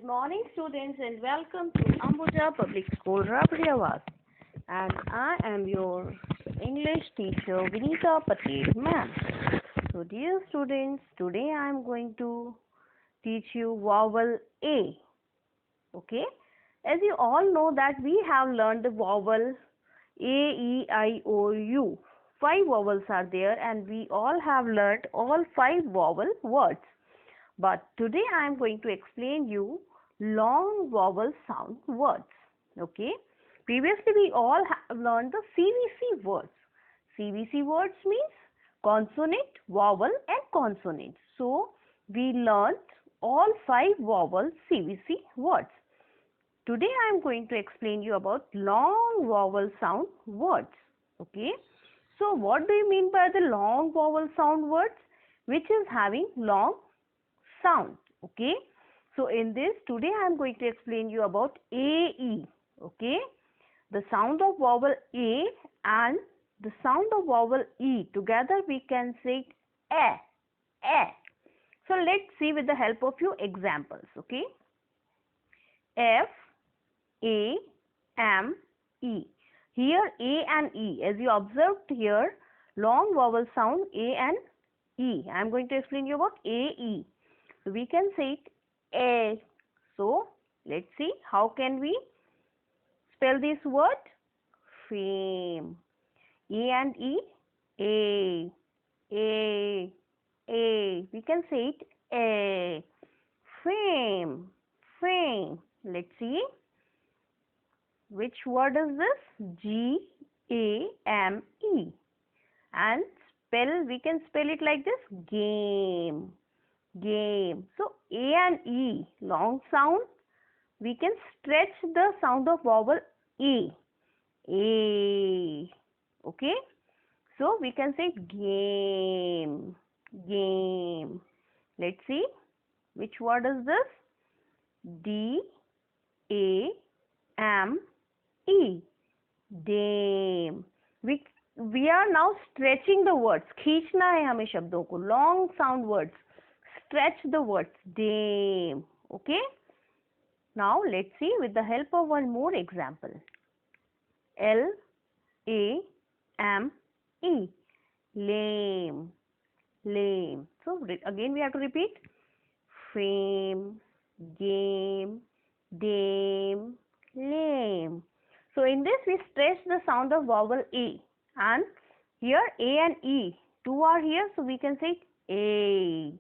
morning, students, and welcome to Ambuja Public School, Rabriawaz. And I am your English teacher, Vinita Patel, ma'am. So, dear students, today I am going to teach you vowel A. Okay? As you all know that we have learned the vowel A, E, I, O, U. 5 vowels are there, and we all have learned all 5 vowel words. But today I am going to explain you long vowel sound words. Okay. Previously we all have learned the CVC words. CVC words means consonant, vowel and consonant. So we learned all 5 vowel CVC words. Today I am going to explain you about long vowel sound words. Okay. So what do you mean by the long vowel sound words? Which is having long sound. Okay. So in this today I am going to explain you about AE. Okay. The sound of vowel A and the sound of vowel E together we can say A. So let's see with the help of few examples. Okay. F A M E. Here A and E, as you observed here, long vowel sound A and E. I am going to explain you about AE. So we can say it A. So let's see how can we spell this word? Fame. A and E. A. We can say it A. Fame. Let's see. Which word is this? G-A-M-E. And we can spell it like this. Game. So A and E, long sound, we can stretch the sound of vowel A. Okay. So we can say game. Let's see. Which word is this? D-A-M-E. Dame. We are now stretching the words. खींचना है हमें शब्दों को. Long sound words. Stretch the words. Dame. Okay. Now let's see with the help of one more example. L-A-M-E. Lame. So again we have to repeat. Fame. Game. Dame. Lame. So in this we stretch the sound of vowel A, and here A and E, 2 are here, so we can say A.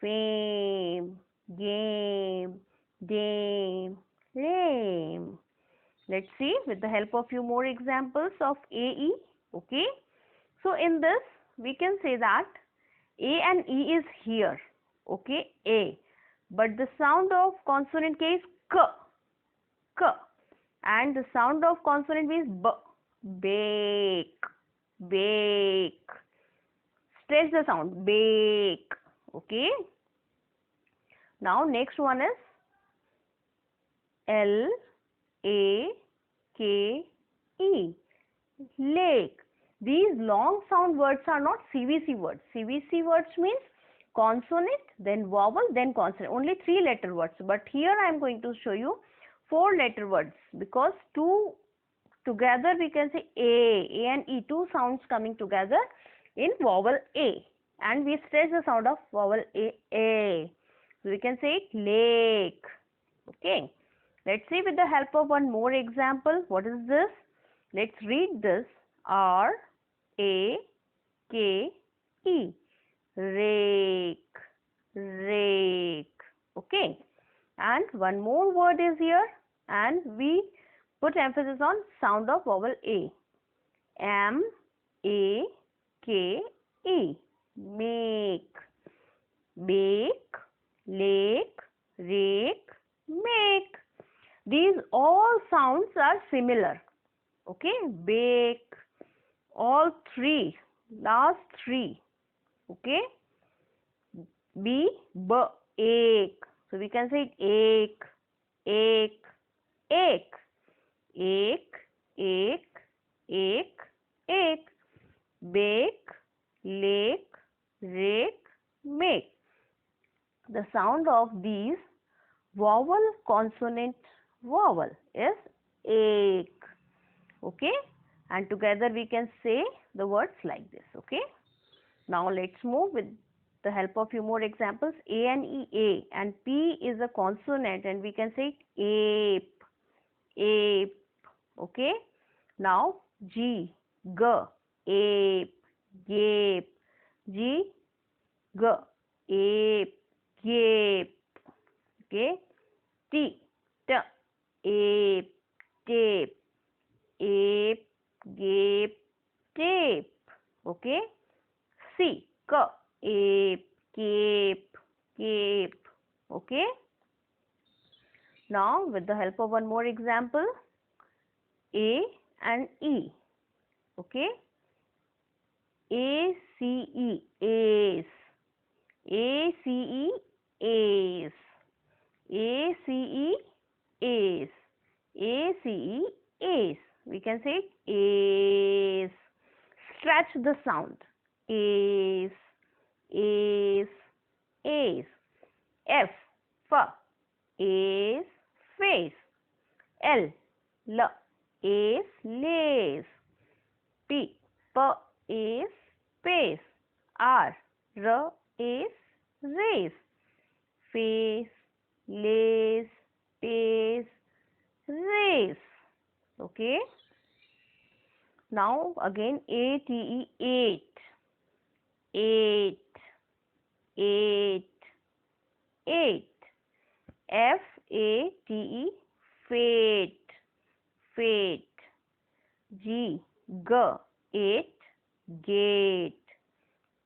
Fame, game, dame, lame. Let's see with the help of few more examples of AE. Okay. So in this we can say that A and E is here. Okay. A. But the sound of consonant K is K. And the sound of consonant is B. Bake. Stretch the sound. Bake. Okay. Now next one is L-A-K-E. Lake. These long sound words are not CVC words. CVC words means consonant, then vowel, then consonant. Only 3-letter words. But here I am going to show you 4-letter words, because 2 together we can say A and E, 2 sounds coming together in vowel A, and we stretch the sound of vowel A. So we can say it lake. Okay. Let's see with the help of one more example. What is this? Let's read this. R-A-K-E. Rake. Okay. And one more word is here, and we put emphasis on sound of vowel A. M-A-K-E. Make. Bake, lake, rake, make. These all sounds are similar. Okay. Bake. All 3. Last 3. Okay. Ache. So we can say ache. Bake, lake, rake, make. The sound of these vowel, consonant, vowel is ache. Okay, and together we can say the words like this. Okay, now let's move with the help of few more examples. A and E, A, and P is a consonant, and we can say ape, ape. Okay, now G, G, ape, gape, G, G, ape, gape. Okay, T, T, ape, tape, ape, gape, tape. Okay, C, K, ape, cape, cape. Okay, now with the help of one more example, A and E. Okay, A, C, E, ace, A, C, E, ace, A, C, E, ace, A, C, E, ace. We can say ace. Stretch the sound. Ace, ace, ace. F, F, ace, face. L, L, ace, lace. P, P, ace, space. R, R, ace, race. Face, lace, pace, race. Okay. Now again ATE, eight, eight, eight, eight. FATE, fate, fate. G, G, eight, gate.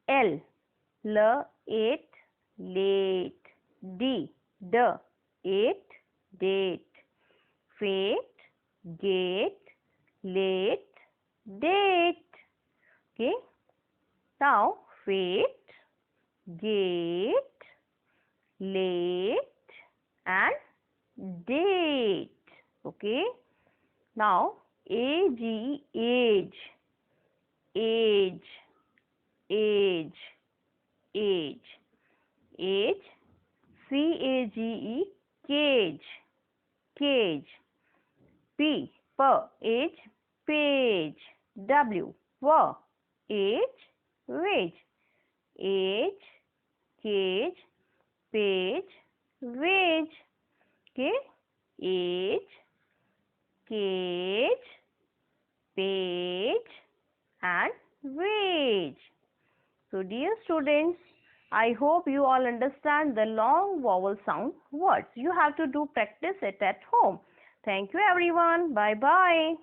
L, L, eight, late. D, D, eight, date. Fate, gate, late, date. Okay. Now fate, gate, late, and date. Okay. Now AGE, age, age, age, age, age. CAGE, cage, cage. P, age, page. W, age, wage. Age, cage, page, wage. Okay, age, cage, page, and wage. So dear students, I hope you all understand the long vowel sound words. You have to do practice it at home. Thank you everyone. Bye bye.